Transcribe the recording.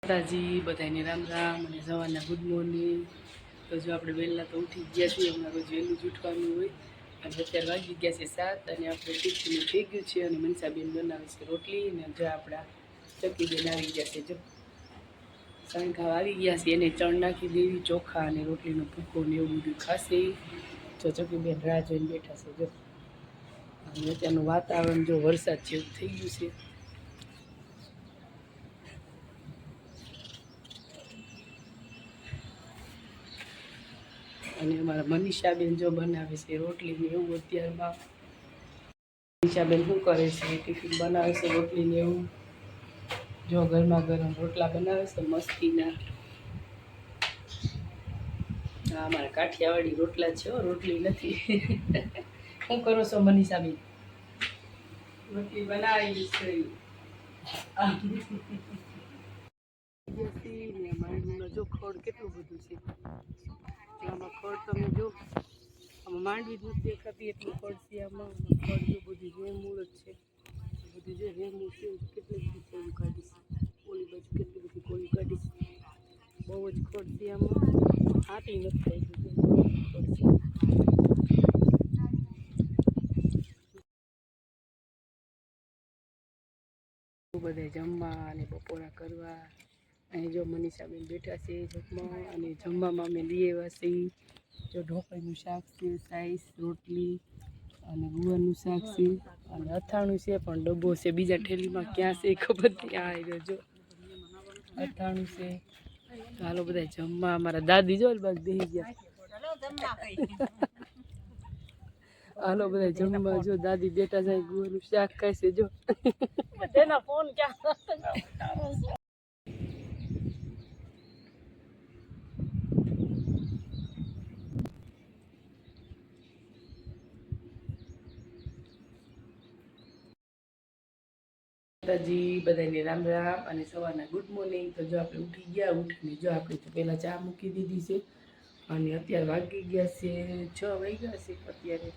માતાજી બધાને રામ રામ અને સવારના ગુડ મોર્નિંગ. તો જો આપણે વહેલા તો ઉઠી ગયા છીએ, હમણાં રોજ વહેલું જ ઉઠવાનું હોય. અને અત્યારે વાગી ગયા છે 7 અને આપણે ટિફિન થઈ ગયું છે અને મનસાબેન બનાવે છે રોટલી અને જો આપણા ચકીબેન આવી ગયા છે. જો સાંખા આવી ગયા છે, એને ચણ નાખી દેવી, ચોખા અને રોટલીનો ભૂકો ને એવું બધું ખાશે. જો ચકીબેન રાહ જોઈને બેઠા છે. જો અને અત્યારનું વાતાવરણ જો વરસાદ જેવું થઈ ગયું છે. અને અમારા મનીષાબેન જો બનાવે છે રોટલી ને એવું. અત્યારમાં મનીષાબેન શું કરે છે, ટિફિન બનાવે છે રોટલી ને એવું. જો ગરમા ગરમ રોટલા બનાવે છે મસ્તીના. હા, અમારા કાઠિયાવાડી રોટલા છે, રોટલી નથી. શું કરો છો મનીષાબેન? રોટલી બનાવી છે. જો ખડ કેટલું બધું છે આમાં. ખડ તમે જો આમાં માંડવી જ નથી દેખાતી એટલું ખડ છે આમાં. ખડ જો બધું રેમૂળ જ છે, બધું જો રેમૂળ છે. કેટલી બધી કોળી કાઢીશ, ઓલી બાજુ કેટલી બધી કોળી કાઢીશ. બહુ જ ખડ છે આમાં. હાથી નથી થઈ ગયું બધા જમવા અને બપોરા કરવા. અહીં જો મનીષાબેન બેઠા છે જમવા, અને જમવામાં અમે લઈ આવ્યા છીએ જો ઢોકળીનું શાક છે, સાઈસ રોટલી અને ગુવારનું શાક છે અને અથાણું છે, પણ ડબ્બો છે બીજા ઠેલીમાં. ક્યાં છે ખબર નહીં. આ રહ્યો જો અથાણું છે. હાલો બધા જમવા. અમારા દાદી જો બસ બેસી ગયા. હાલો બધા જમવા. જો દાદી બેટા જાય, ગુવારનું શાક ખાય છે. જો તેના ફોન ક્યાં માતાજી બધાને રામ રામ અને સવારના ગુડ મોર્નિંગ. તો જો આપણે ઉઠી ગયા, ઉઠીને જો આપણે તો પહેલાં ચા મૂકી દીધી છે અને અત્યારે વાગી ગયા છે 6 વાગ્યા છે અત્યારે.